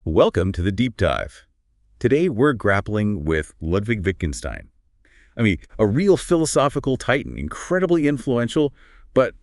Welcome to the Deep Dive. Today we're grappling with Ludwig Wittgenstein. A real philosophical titan, incredibly influential, but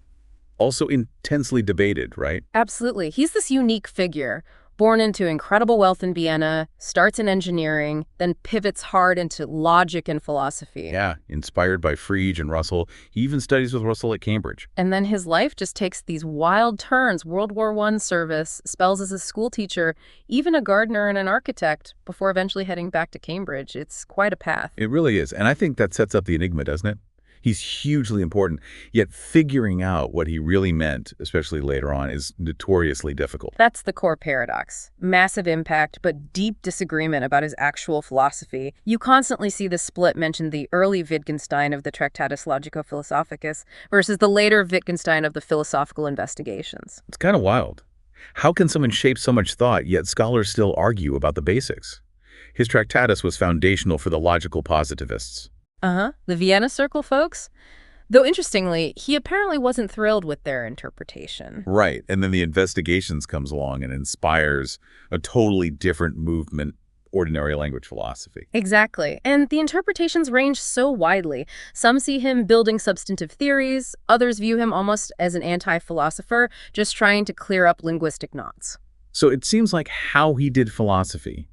also intensely debated, right? Absolutely. He's this unique figure, born into incredible wealth in Vienna, starts in engineering, then pivots hard into logic and philosophy. Yeah, inspired by Frege and Russell. He even studies with Russell at Cambridge. And then his life just takes these wild turns: World War I service, spells as a school teacher, even a gardener and an architect, before eventually heading back to Cambridge. It's quite a path. It really is, and I think that sets up the enigma, doesn't it? He's hugely important, yet figuring out what he really meant, especially later on, is notoriously difficult. That's the core paradox. Massive impact, but deep disagreement about his actual philosophy. You constantly see the split mentioned: the early Wittgenstein of the Tractatus Logico-Philosophicus versus the later Wittgenstein of the Philosophical Investigations. It's kind of wild. How can someone shape so much thought, yet scholars still argue about the basics? His Tractatus was foundational for the logical positivists. The Vienna Circle folks? Though interestingly, he apparently wasn't thrilled with their interpretation. Right, and then the Investigations comes along and inspires a totally different movement, ordinary language philosophy. Exactly. And the interpretations range so widely. Some see him building substantive theories, others view him almost as an anti-philosopher, just trying to clear up linguistic knots. So it seems like how he did philosophy,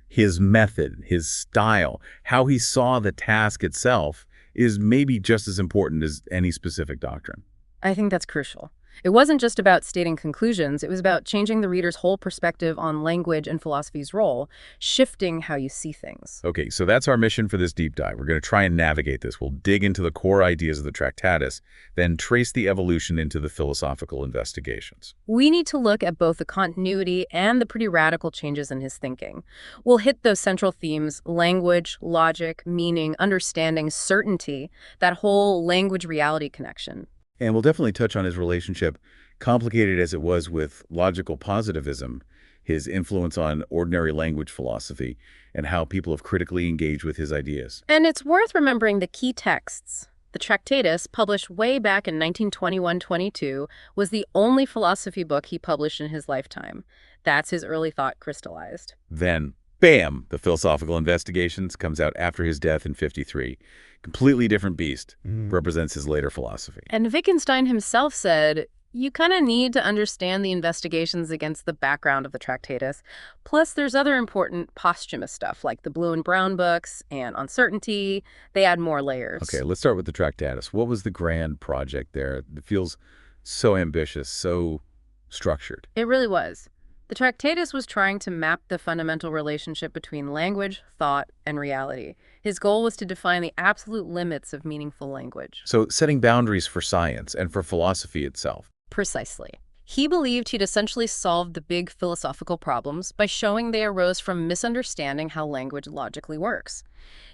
his method, his style, how he saw the task itself is maybe just as important as any specific doctrine. I think that's crucial. It wasn't just about stating conclusions, it was about changing the reader's whole perspective on language and philosophy's role, shifting how you see things. Okay, so that's our mission for this deep dive. We're going to try and navigate this. We'll dig into the core ideas of the Tractatus, then trace the evolution into the philosophical investigations. We need to look at both the continuity and the pretty radical changes in his thinking. We'll hit those central themes: language, logic, meaning, understanding, certainty, that whole language-reality connection. And we'll definitely touch on his relationship, complicated as it was, with logical positivism, his influence on ordinary language philosophy, and how people have critically engaged with his ideas. And it's worth remembering the key texts. The Tractatus, published way back in 1921-22, was the only philosophy book he published in his lifetime. That's his early thought crystallized. Then, bam, the Philosophical Investigations comes out after his death in '53. Completely different beast, represents his later philosophy. And Wittgenstein himself said, you kind of need to understand the investigations against the background of the Tractatus. Plus, there's other important posthumous stuff, like the Blue and Brown books and Uncertainty. They add more layers. Okay, let's start with the Tractatus. What was the grand project there? It feels so ambitious, so structured. It really was. The Tractatus was trying to map the fundamental relationship between language, thought, and reality. His goal was to define the absolute limits of meaningful language. So setting boundaries for science and for philosophy itself. Precisely. He believed he'd essentially solved the big philosophical problems by showing they arose from misunderstanding how language logically works.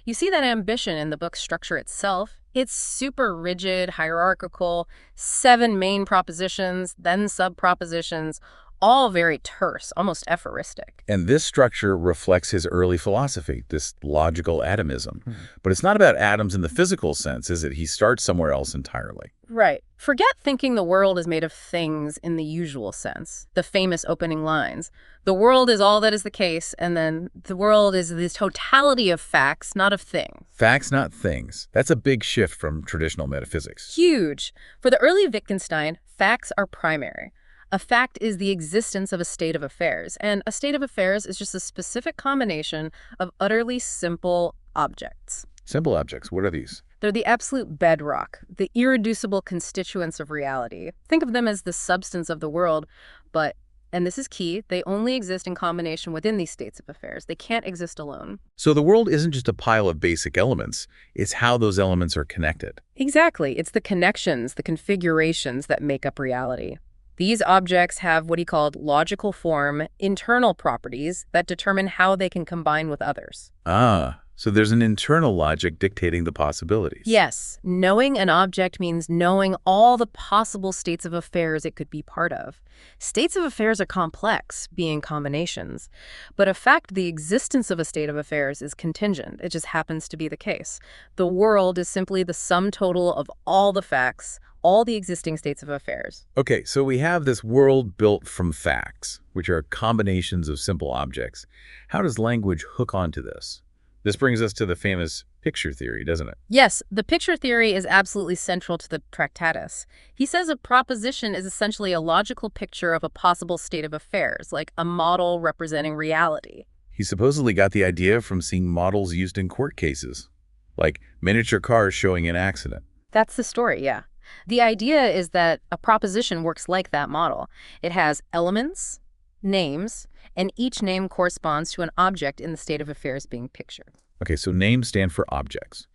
You see that ambition in the book's structure itself. It's super rigid, hierarchical, 7 main propositions, then sub-propositions, all very terse, almost aphoristic. And this structure reflects his early philosophy, this logical atomism. But it's not about atoms in the physical sense, is it? He starts somewhere else entirely. Right. Forget thinking the world is made of things in the usual sense. The famous opening lines. The world is all that is the case, and then the world is the totality of facts, not of things. Facts, not things. That's a big shift from traditional metaphysics. Huge. For the early Wittgenstein, facts are primary. A fact is the existence of a state of affairs, and a state of affairs is just a specific combination of utterly simple objects. Simple objects, what are these? They're the absolute bedrock, the irreducible constituents of reality. Think of them as the substance of the world, but, and this is key, they only exist in combination within these states of affairs. They can't exist alone. So the world isn't just a pile of basic elements, it's how those elements are connected. Exactly. It's the connections, the configurations that make up reality. These objects have what he called logical form, internal properties that determine how they can combine with others. Ah, So there's an internal logic dictating the possibilities. Yes, knowing an object means knowing all the possible states of affairs it could be part of. States of affairs are complex, being combinations. But in fact, the existence of a state of affairs is contingent. It just happens to be the case. The world is simply the sum total of all the facts, all the existing states of affairs. Okay, so we have this world built from facts, which are combinations of simple objects. How does language hook onto this? This brings us to the famous picture theory, doesn't it? Yes, the picture theory is absolutely central to the Tractatus. He says a proposition is essentially a logical picture of a possible state of affairs, like a model representing reality. He supposedly got the idea from seeing models used in court cases, like miniature cars showing an accident. That's the story, yeah. The idea is that a proposition works like that model. It has elements, names, and each name corresponds to an object in the state of affairs being pictured. Okay, so names stand for objects.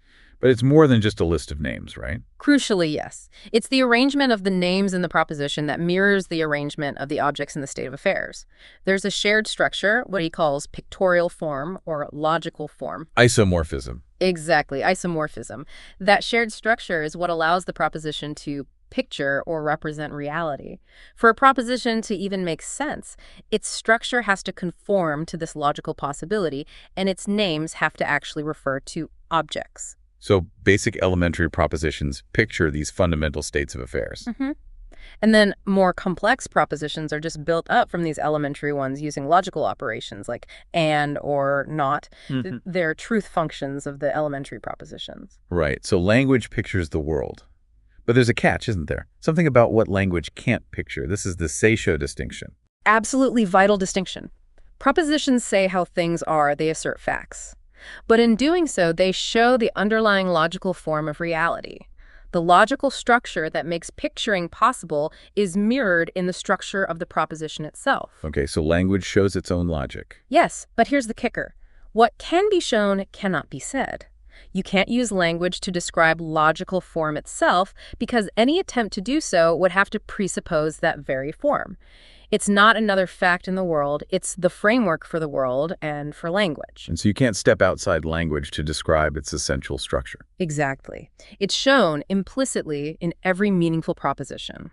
But it's more than just a list of names, right? Crucially, yes. It's the arrangement of the names in the proposition that mirrors the arrangement of the objects in the state of affairs. There's a shared structure, what he calls pictorial form or logical form. Isomorphism. Exactly, isomorphism. That shared structure is what allows the proposition to picture or represent reality. For a proposition to even make sense, its structure has to conform to this logical possibility, and its names have to actually refer to objects. So basic elementary propositions picture these fundamental states of affairs. And then more complex propositions are just built up from these elementary ones using logical operations like and or not. They're truth functions of the elementary propositions. Right, so language pictures the world. But there's a catch, isn't there? Something about what language can't picture. This is the say-so distinction. Absolutely vital distinction. Propositions say how things are, they assert facts. But in doing so, they show the underlying logical form of reality. The logical structure that makes picturing possible is mirrored in the structure of the proposition itself. Okay, so language shows its own logic. Yes, but here's the kicker. What can be shown cannot be said. You can't use language to describe logical form itself because any attempt to do so would have to presuppose that very form. It's not another fact in the world, it's the framework for the world and for language. And so you can't step outside language to describe its essential structure. Exactly. It's shown implicitly in every meaningful proposition.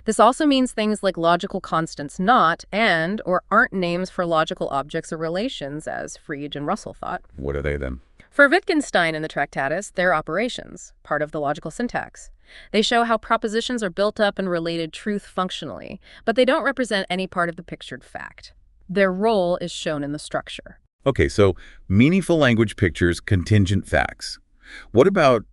This also means things like logical constants not and or aren't names for logical objects or relations, as Frege and Russell thought. What are they then? For Wittgenstein in the Tractatus, they're operations, part of the logical syntax. They show how propositions are built up and related truth functionally, but they don't represent any part of the pictured fact. Their role is shown in the structure. Okay, so meaningful language pictures contingent facts. What about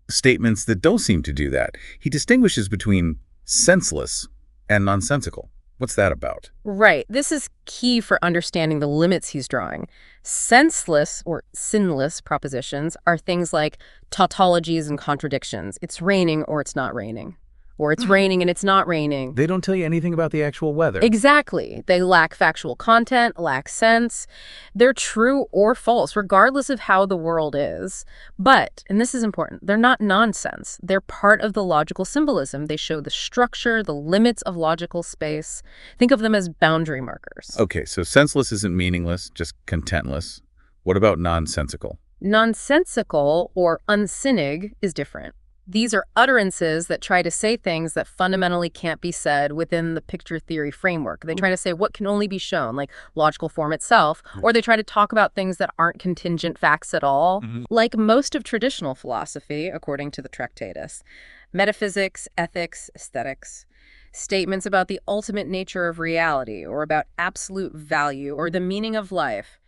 statements that don't seem to do that? He distinguishes between senseless and nonsensical. What's that about? Right. This is key for understanding the limits he's drawing. Senseless or sinless propositions are things like tautologies and contradictions. It's raining or it's not raining. Or it's raining and it's not raining. They don't tell you anything about the actual weather. Exactly. They lack factual content, lack sense. They're true or false, regardless of how the world is. But, and this is important, they're not nonsense. They're part of the logical symbolism. They show the structure, the limits of logical space. Think of them as boundary markers. Okay, so senseless isn't meaningless, just contentless. What about nonsensical? Nonsensical or unsinnig is different. These are utterances that try to say things that fundamentally can't be said within the picture theory framework. They try to say what can only be shown, like logical form itself, or they try to talk about things that aren't contingent facts at all, like most of traditional philosophy, according to the Tractatus. Metaphysics, ethics, aesthetics. Statements about the ultimate nature of reality, or about absolute value, or the meaning of life.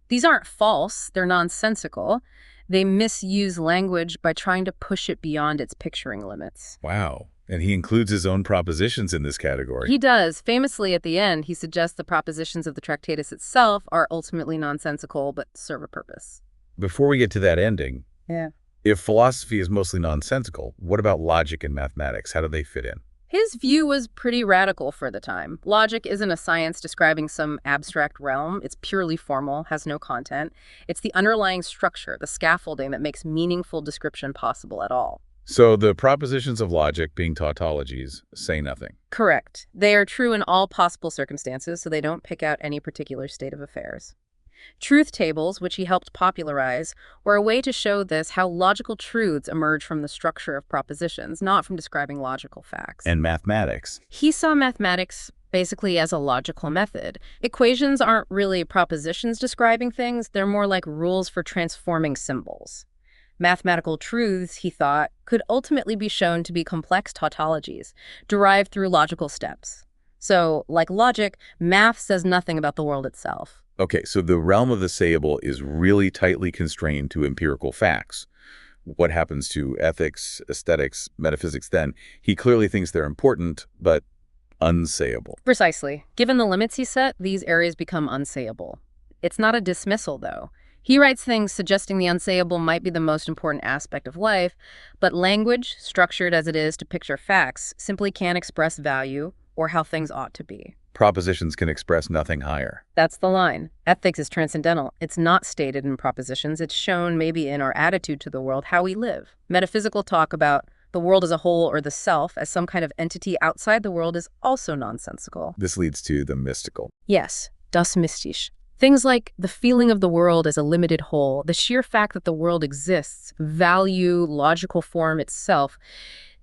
These aren't false, they're nonsensical. They misuse language by trying to push it beyond its picturing limits. Wow. And he includes his own propositions in this category. He does. Famously, at the end, he suggests the propositions of the Tractatus itself are ultimately nonsensical but serve a purpose. Before we get to that ending, if philosophy is mostly nonsensical, what about logic and mathematics? How do they fit in? His view was pretty radical for the time. Logic isn't a science describing some abstract realm. It's purely formal, has no content. It's the underlying structure, the scaffolding that makes meaningful description possible at all. So the propositions of logic, being tautologies, say nothing. Correct. They are true in all possible circumstances, so they don't pick out any particular state of affairs. Truth tables, which he helped popularize, were a way to show this how logical truths emerge from the structure of propositions, not from describing logical facts. And mathematics. He saw mathematics basically as a logical method. Equations aren't really propositions describing things, they're more like rules for transforming symbols. Mathematical truths, he thought, could ultimately be shown to be complex tautologies, derived through logical steps. So, like logic, math says nothing about the world itself. Okay, so the realm of the sayable is really tightly constrained to empirical facts. What happens to ethics, aesthetics, metaphysics then? He clearly thinks they're important, but unsayable. Precisely. Given the limits he set, these areas become unsayable. It's not a dismissal, though. He writes things suggesting the unsayable might be the most important aspect of life, but language, structured as it is to picture facts, simply can't express value or how things ought to be. Propositions can express nothing higher. That's the line. Ethics is transcendental. It's not stated in propositions. It's shown maybe in our attitude to the world, how we live. Metaphysical talk about the world as a whole or the self as some kind of entity outside the world is also nonsensical. This leads to the mystical. Yes, das Mystische. Things like the feeling of the world as a limited whole, the sheer fact that the world exists, value, logical form itself.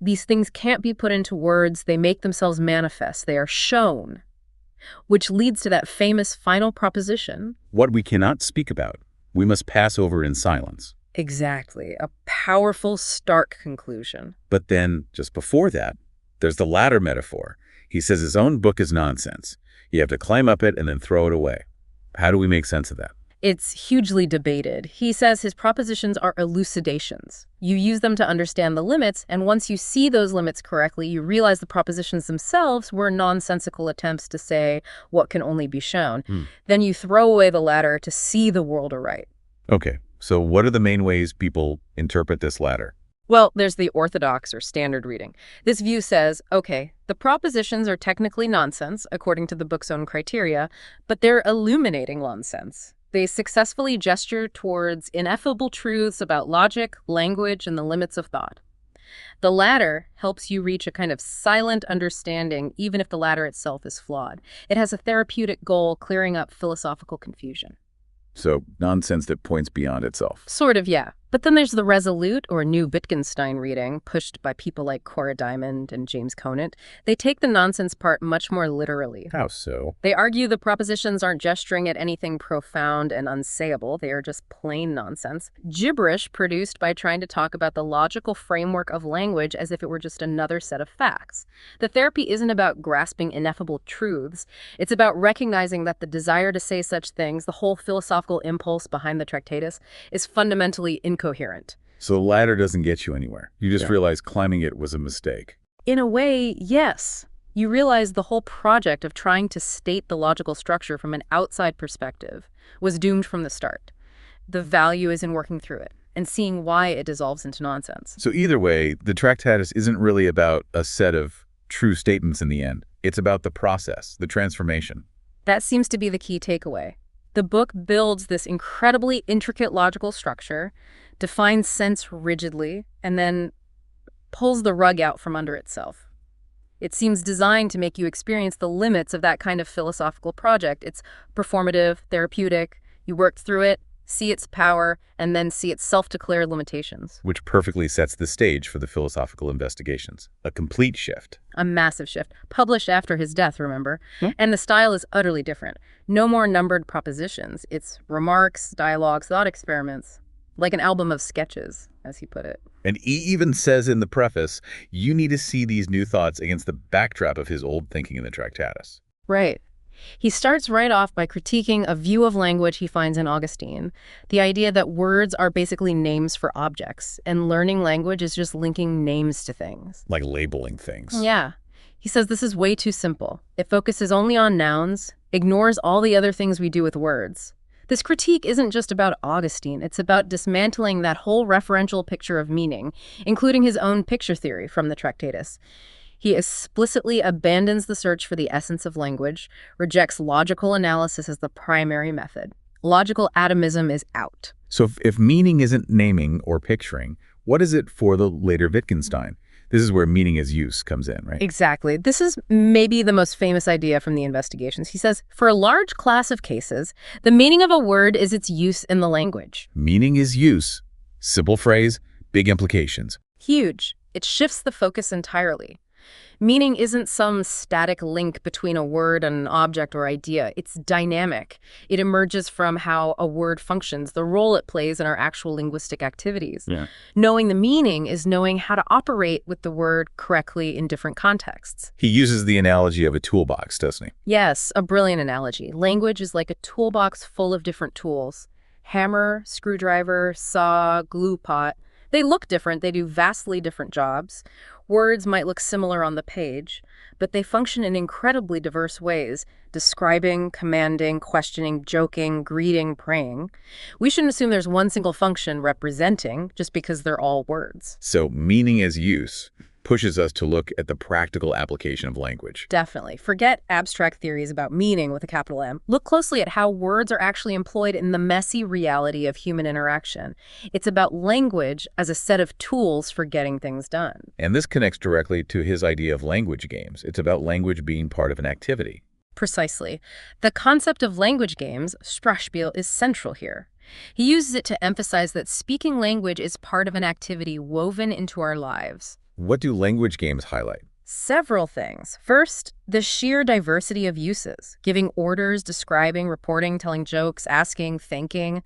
These things can't be put into words. They make themselves manifest. They are shown, which leads to that famous final proposition. What we cannot speak about, we must pass over in silence. Exactly. A powerful, stark conclusion. But then, just before that, there's the ladder metaphor. He says his own book is nonsense. You have to climb up it and then throw it away. How do we make sense of that? It's hugely debated. He says his propositions are elucidations. You use them to understand the limits, and once you see those limits correctly, you realize the propositions themselves were nonsensical attempts to say what can only be shown. Then you throw away the ladder to see the world aright. Okay, so what are the main ways people interpret this ladder? Well, there's the orthodox or standard reading. This view says, okay, the propositions are technically nonsense, according to the book's own criteria, but they're illuminating nonsense. They successfully gesture towards ineffable truths about logic, language, and the limits of thought. The latter helps you reach a kind of silent understanding, even if the latter itself is flawed. It has a therapeutic goal, clearing up philosophical confusion. So nonsense that points beyond itself. Sort of, yeah. But then there's the resolute or new Wittgenstein reading, pushed by people like Cora Diamond and James Conant. They take the nonsense part much more literally. How so? They argue the propositions aren't gesturing at anything profound and unsayable. They are just plain nonsense. Gibberish produced by trying to talk about the logical framework of language as if it were just another set of facts. The therapy isn't about grasping ineffable truths. It's about recognizing that the desire to say such things, the whole philosophical impulse behind the Tractatus, is fundamentally incoherent. So the ladder doesn't get you anywhere. You just realize climbing it was a mistake. In a way, yes. You realize the whole project of trying to state the logical structure from an outside perspective was doomed from the start. The value is in working through it and seeing why it dissolves into nonsense. So either way, the Tractatus isn't really about a set of true statements in the end. It's about the process, the transformation. That seems to be the key takeaway. The book builds this incredibly intricate logical structure, defines sense rigidly, and then pulls the rug out from under itself. It seems designed to make you experience the limits of that kind of philosophical project. It's performative, therapeutic. You work through it, see its power, and then see its self-declared limitations. Which perfectly sets the stage for the philosophical investigations. A complete shift. A massive shift. Published after his death, remember? And the style is utterly different. No more numbered propositions. It's remarks, dialogues, thought experiments. Like an album of sketches, as he put it. And he even says in the preface, you need to see these new thoughts against the backdrop of his old thinking in the Tractatus. Right. He starts right off by critiquing a view of language he finds in Augustine, the idea that words are basically names for objects, and learning language is just linking names to things. Like labeling things. Yeah. He says this is way too simple. It focuses only on nouns, ignores all the other things we do with words. This critique isn't just about Augustine, it's about dismantling that whole referential picture of meaning, including his own picture theory from the Tractatus. He explicitly abandons the search for the essence of language, rejects logical analysis as the primary method. Logical atomism is out. So if meaning isn't naming or picturing, what is it for the later Wittgenstein? This is where meaning as use comes in, right? Exactly. This is maybe the most famous idea from the investigations. He says, for a large class of cases, the meaning of a word is its use in the language. Meaning is use. Simple phrase, big implications. Huge. It shifts the focus entirely. Meaning isn't some static link between a word and an object or idea. It's dynamic. It emerges from how a word functions, the role it plays in our actual linguistic activities. Yeah. Knowing the meaning is knowing how to operate with the word correctly in different contexts. He uses the analogy of a toolbox, doesn't he? Yes, a brilliant analogy. Language is like a toolbox full of different tools. Hammer, screwdriver, saw, glue pot. They look different. They do vastly different jobs. Words might look similar on the page, but they function in incredibly diverse ways, describing, commanding, questioning, joking, greeting, praying. We shouldn't assume there's one single function representing just because they're all words. So meaning as use pushes us to look at the practical application of language. Definitely. Forget abstract theories about meaning with a capital M. Look closely at how words are actually employed in the messy reality of human interaction. It's about language as a set of tools for getting things done. And this connects directly to his idea of language games. It's about language being part of an activity. Precisely. The concept of language games, Sprachspiel, is central here. He uses it to emphasize that speaking language is part of an activity woven into our lives. What do language games highlight? Several things. First, the sheer diversity of uses, giving orders, describing, reporting, telling jokes, asking, thinking.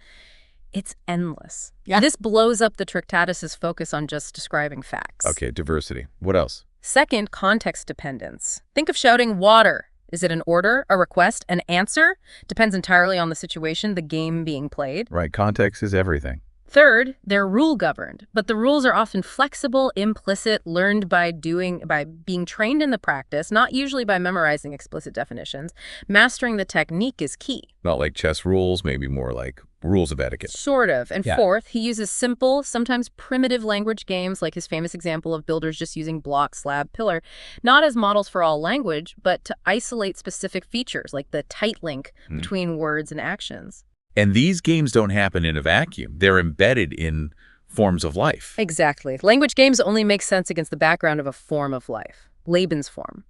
It's endless. Yeah. This blows up the Tractatus's focus on just describing facts. Okay, diversity. What else? Second, context dependence. Think of shouting water. Is it an order, a request, an answer? Depends entirely on the situation, the game being played. Right, context is everything. Third, they're rule-governed, but the rules are often flexible, implicit, learned by being trained in the practice, not usually by memorizing explicit definitions. Mastering the technique is key. Not like chess rules, maybe more like rules of etiquette. Sort of. And Yeah. fourth, he uses simple, sometimes primitive language games, like his famous example of builders just using block, slab, pillar, not as models for all language, but to isolate specific features, like the tight link between words and actions. And these games don't happen in a vacuum. They're embedded in forms of life. Exactly. Language games only make sense against the background of a form of life, Lebensform.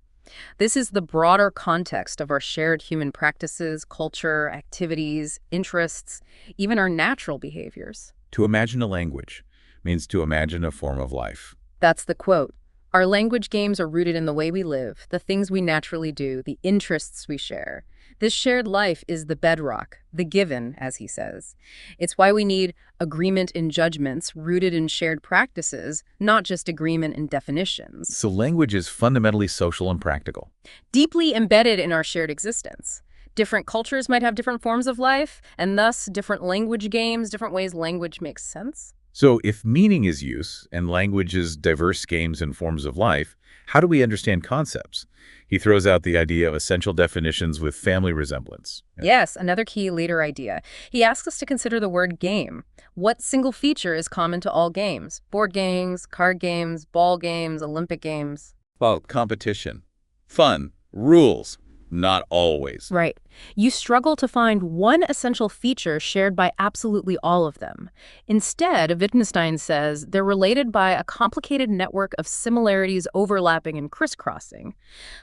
This is the broader context of our shared human practices, culture, activities, interests, even our natural behaviors. To imagine a language means to imagine a form of life. That's the quote. Our language games are rooted in the way we live, the things we naturally do, the interests we share. This shared life is the bedrock, the given, as he says. It's why we need agreement in judgments rooted in shared practices, not just agreement in definitions. So language is fundamentally social and practical. Deeply embedded in our shared existence. Different cultures might have different forms of life, and thus different language games, different ways language makes sense. So if meaning is use and language is diverse games and forms of life, how do we understand concepts? He throws out the idea of essential definitions with family resemblance. Yes, another key later idea. He asks us to consider the word game. What single feature is common to all games? Board games, card games, ball games, Olympic games. Well, competition, fun, rules, not always. Right. You struggle to find one essential feature shared by absolutely all of them. Instead, Wittgenstein says they're related by a complicated network of similarities overlapping and crisscrossing,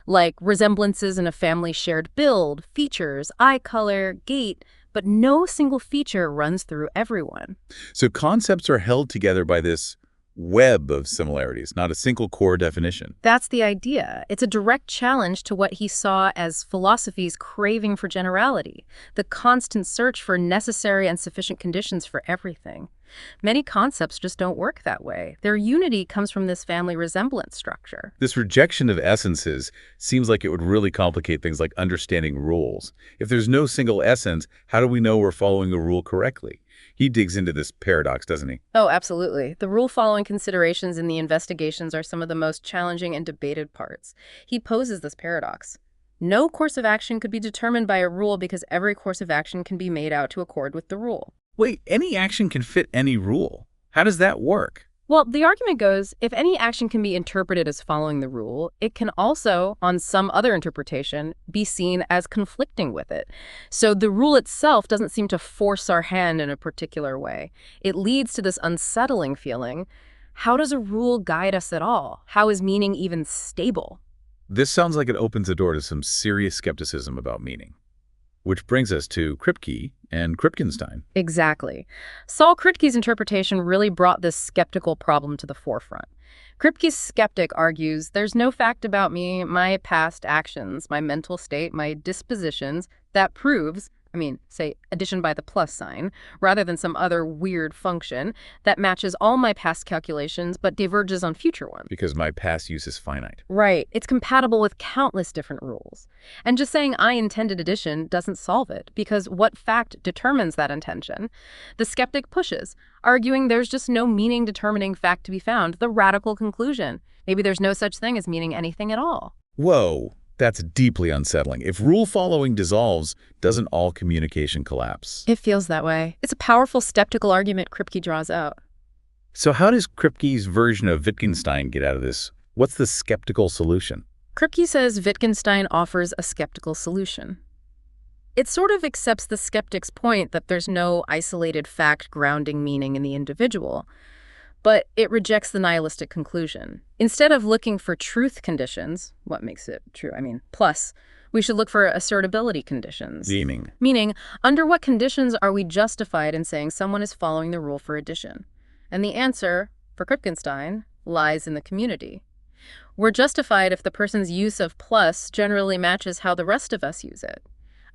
like resemblances in a family shared build, features, eye color, gait, but no single feature runs through everyone. So concepts are held together by this web of similarities, not a single core definition. That's the idea. It's a direct challenge to what he saw as philosophy's craving for generality, the constant search for necessary and sufficient conditions for everything. Many concepts just don't work that way. Their unity comes from this family resemblance structure. This rejection of essences seems like it would really complicate things like understanding rules. If there's no single essence, how do we know we're following a rule correctly? He digs into this paradox, doesn't he? Oh, absolutely. The rule-following considerations in the investigations are some of the most challenging and debated parts. He poses this paradox. No course of action could be determined by a rule because every course of action can be made out to accord with the rule. Wait, any action can fit any rule. How does that work? Well, the argument goes, if any action can be interpreted as following the rule, it can also, on some other interpretation, be seen as conflicting with it. So the rule itself doesn't seem to force our hand in a particular way. It leads to this unsettling feeling. How does a rule guide us at all? How is meaning even stable? This sounds like it opens the door to some serious skepticism about meaning. Which brings us to Kripke and Wittgenstein. Exactly. Saul Kripke's interpretation really brought this skeptical problem to the forefront. Kripke's skeptic argues there's no fact about me, my past actions, my mental state, my dispositions that proves, say addition by the plus sign, rather than some other weird function that matches all my past calculations but diverges on future ones. Because my past use is finite. Right. It's compatible with countless different rules. And just saying I intended addition doesn't solve it, because what fact determines that intention? The skeptic pushes, arguing there's just no meaning-determining fact to be found, the radical conclusion. Maybe there's no such thing as meaning anything at all. Whoa, that's deeply unsettling. If rule following dissolves, doesn't all communication collapse? It feels that way. It's a powerful skeptical argument Kripke draws out. So how does Kripke's version of Wittgenstein get out of this? What's the skeptical solution? Kripke says Wittgenstein offers a skeptical solution. It sort of accepts the skeptic's point that there's no isolated fact grounding meaning in the individual, but it rejects the nihilistic conclusion. Instead of looking for truth conditions, what makes it true? Plus, we should look for assertability conditions. Meaning, under what conditions are we justified in saying someone is following the rule for addition? And the answer, for Wittgenstein, lies in the community. We're justified if the person's use of plus generally matches how the rest of us use it.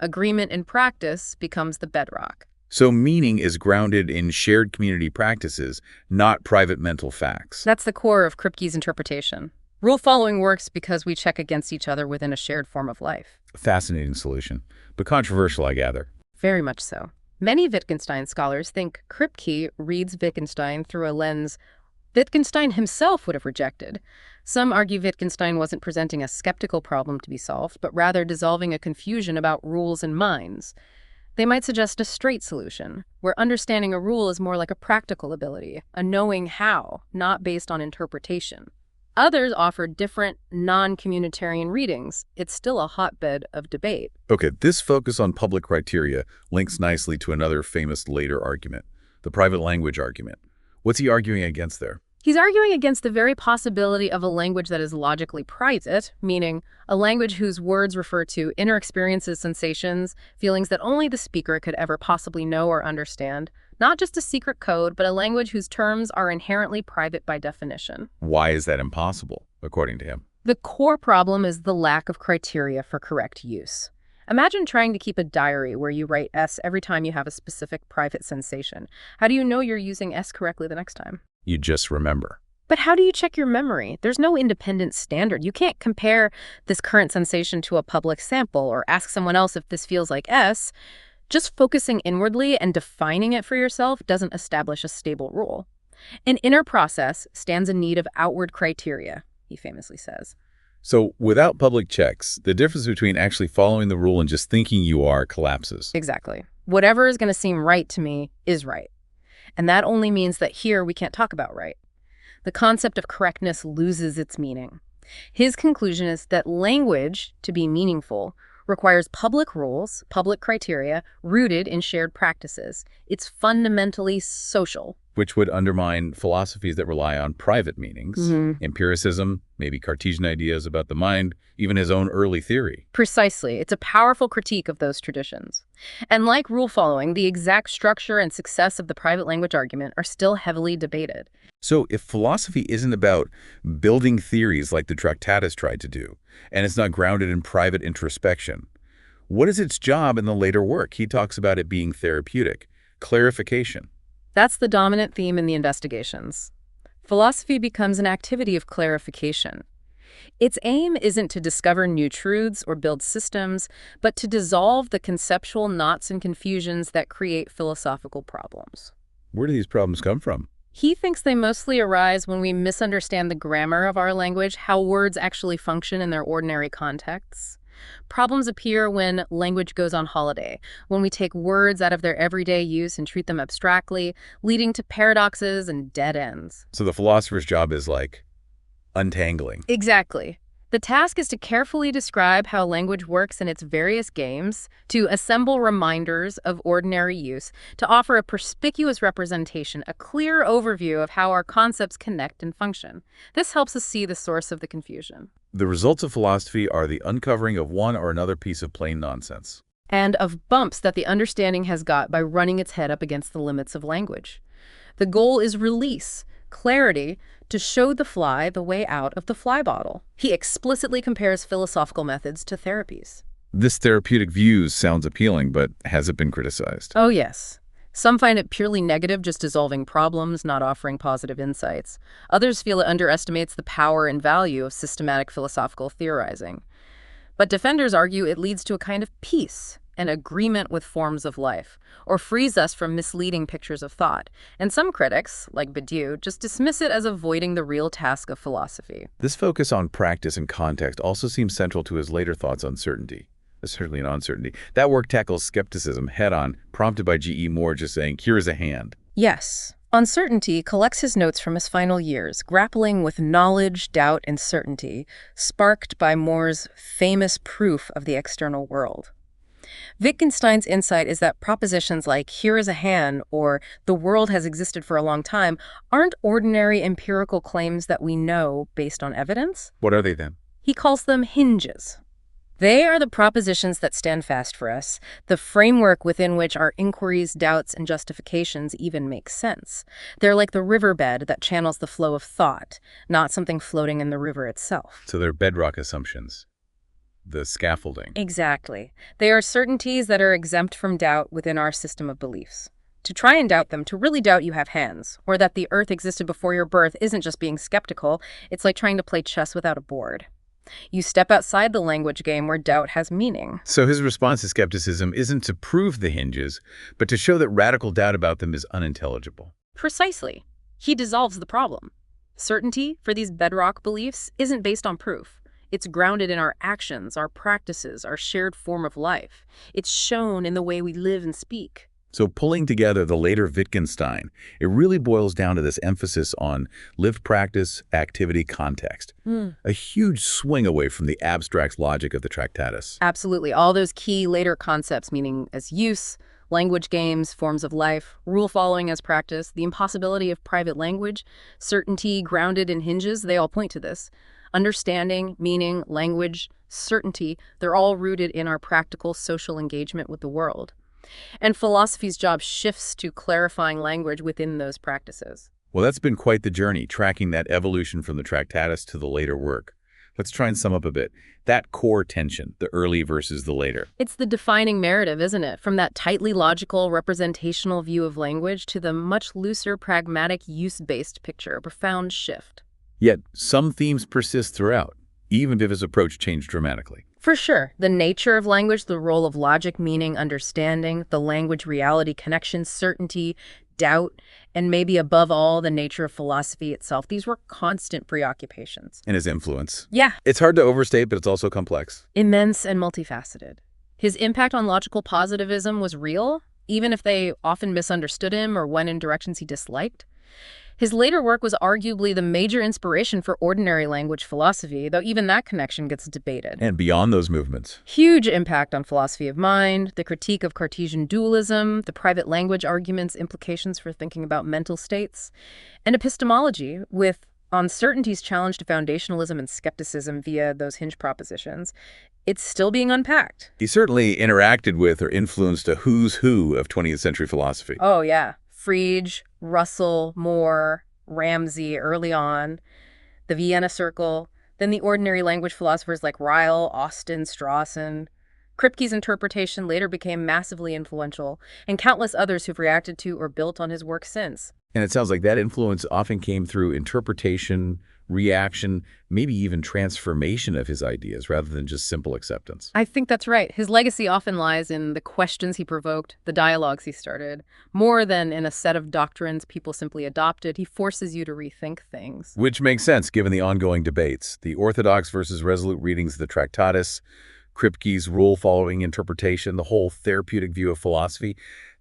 Agreement in practice becomes the bedrock. So meaning is grounded in shared community practices, not private mental facts. That's the core of Kripke's interpretation. Rule following works because we check against each other within a shared form of life. Fascinating solution, but controversial, I gather. Very much so. Many Wittgenstein scholars think Kripke reads Wittgenstein through a lens Wittgenstein himself would have rejected. Some argue Wittgenstein wasn't presenting a skeptical problem to be solved, but rather dissolving a confusion about rules and minds. They might suggest a straight solution, where understanding a rule is more like a practical ability, a knowing how, not based on interpretation. Others offer different, non-communitarian readings. It's still a hotbed of debate. Okay, this focus on public criteria links nicely to another famous later argument, the private language argument. What's he arguing against there? He's arguing against the very possibility of a language that is logically private, meaning a language whose words refer to inner experiences, sensations, feelings that only the speaker could ever possibly know or understand. Not just a secret code, but a language whose terms are inherently private by definition. Why is that impossible, according to him? The core problem is the lack of criteria for correct use. Imagine trying to keep a diary where you write S every time you have a specific private sensation. How do you know you're using S correctly the next time? You just remember. But how do you check your memory? There's no independent standard. You can't compare this current sensation to a public sample or ask someone else if this feels like S. Just focusing inwardly and defining it for yourself doesn't establish a stable rule. An inner process stands in need of outward criteria, he famously says. So without public checks, the difference between actually following the rule and just thinking you are collapses. Exactly. Whatever is going to seem right to me is right. And that only means that here we can't talk about right. The concept of correctness loses its meaning. His conclusion is that language, to be meaningful, requires public rules, public criteria, rooted in shared practices. It's fundamentally social. Which would undermine philosophies that rely on private meanings, empiricism, maybe Cartesian ideas about the mind, even his own early theory. Precisely. It's a powerful critique of those traditions. And like rule following, the exact structure and success of the private language argument are still heavily debated. So if philosophy isn't about building theories like the Tractatus tried to do, and it's not grounded in private introspection, what is its job in the later work? He talks about it being therapeutic, clarification. That's the dominant theme in the investigations. Philosophy becomes an activity of clarification. Its aim isn't to discover new truths or build systems, but to dissolve the conceptual knots and confusions that create philosophical problems. Where do these problems come from? He thinks they mostly arise when we misunderstand the grammar of our language, how words actually function in their ordinary contexts. Problems appear when language goes on holiday, when we take words out of their everyday use and treat them abstractly, leading to paradoxes and dead ends. So the philosopher's job is like untangling. Exactly. The task is to carefully describe how language works in its various games, to assemble reminders of ordinary use, to offer a perspicuous representation, a clear overview of how our concepts connect and function. This helps us see the source of the confusion. The results of philosophy are the uncovering of one or another piece of plain nonsense. And of bumps that the understanding has got by running its head up against the limits of language. The goal is release, clarity, to show the fly the way out of the fly bottle. He explicitly compares philosophical methods to therapies. This therapeutic view sounds appealing, but has it been criticized? Oh, yes. Some find it purely negative, just dissolving problems, not offering positive insights. Others feel it underestimates the power and value of systematic philosophical theorizing. But defenders argue it leads to a kind of peace, an agreement with forms of life, or frees us from misleading pictures of thought. And some critics, like Badiou, just dismiss it as avoiding the real task of philosophy. This focus on practice and context also seems central to his later thoughts on certainty. Certainly an uncertainty. That work tackles skepticism head-on, prompted by G.E. Moore just saying, "Here is a hand." Yes. Uncertainty collects his notes from his final years, grappling with knowledge, doubt, and certainty, sparked by Moore's famous proof of the external world. Wittgenstein's insight is that propositions like "here is a hand" or "the world has existed for a long time" aren't ordinary empirical claims that we know based on evidence. What are they then? He calls them hinges. They are the propositions that stand fast for us, the framework within which our inquiries, doubts, and justifications even make sense. They're like the riverbed that channels the flow of thought, not something floating in the river itself. So they're bedrock assumptions. The scaffolding. Exactly. They are certainties that are exempt from doubt within our system of beliefs. To try and doubt them, to really doubt you have hands, or that the earth existed before your birth, isn't just being skeptical, it's like trying to play chess without a board. You step outside the language game where doubt has meaning. So his response to skepticism isn't to prove the hinges, but to show that radical doubt about them is unintelligible. Precisely. He dissolves the problem. Certainty, for these bedrock beliefs, isn't based on proof. It's grounded in our actions, our practices, our shared form of life. It's shown in the way we live and speak. So pulling together the later Wittgenstein, it really boils down to this emphasis on lived practice, activity, context. A huge swing away from the abstract logic of the Tractatus. Absolutely. All those key later concepts, meaning as use, language games, forms of life, rule following as practice, the impossibility of private language, certainty grounded in hinges, they all point to this. Understanding, meaning, language, certainty, they're all rooted in our practical social engagement with the world. And philosophy's job shifts to clarifying language within those practices. Well, that's been quite the journey, tracking that evolution from the Tractatus to the later work. Let's try and sum up a bit. That core tension, the early versus the later. It's the defining narrative, isn't it? From that tightly logical, representational view of language to the much looser, pragmatic, use-based picture, a profound shift. Yet, some themes persist throughout, even if his approach changed dramatically. For sure. The nature of language, the role of logic, meaning, understanding, the language-reality connection, certainty, doubt, and maybe above all, the nature of philosophy itself. These were constant preoccupations. And his influence. Yeah. It's hard to overstate, but it's also complex. Immense and multifaceted. His impact on logical positivism was real, even if they often misunderstood him or went in directions he disliked. His later work was arguably the major inspiration for ordinary language philosophy, though even that connection gets debated. And beyond those movements. Huge impact on philosophy of mind, the critique of Cartesian dualism, the private language argument's implications for thinking about mental states, and epistemology, with uncertainty's challenge to foundationalism and skepticism via those hinge propositions. It's still being unpacked. He certainly interacted with or influenced a who's who of 20th century philosophy. Oh, yeah. Frege, Russell, Moore, Ramsey early on, the Vienna Circle, then the ordinary language philosophers like Ryle, Austin, Strawson. Kripke's interpretation later became massively influential, and countless others who've reacted to or built on his work since. And it sounds like that influence often came through interpretation, reaction, maybe even transformation of his ideas rather than just simple acceptance. I think that's right. His legacy often lies in the questions he provoked, the dialogues he started. More than in a set of doctrines people simply adopted, he forces you to rethink things. Which makes sense given the ongoing debates, the orthodox versus resolute readings of the Tractatus, Kripke's rule-following interpretation, the whole therapeutic view of philosophy.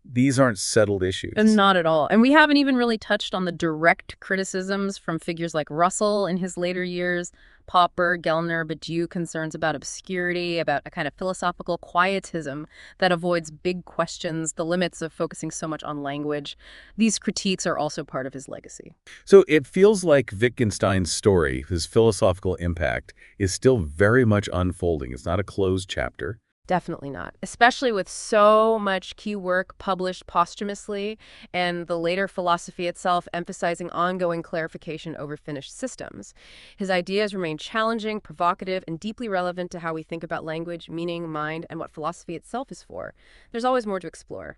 These aren't settled issues. Not at all. And we haven't even really touched on the direct criticisms from figures like Russell in his later years, Popper, Gellner, Badiou, concerns about obscurity, about a kind of philosophical quietism that avoids big questions, the limits of focusing so much on language. These critiques are also part of his legacy. So it feels like Wittgenstein's story, his philosophical impact, is still very much unfolding. It's not a closed chapter. Definitely not, especially with so much key work published posthumously and the later philosophy itself emphasizing ongoing clarification over finished systems. His ideas remain challenging, provocative, and deeply relevant to how we think about language, meaning, mind, and what philosophy itself is for. There's always more to explore.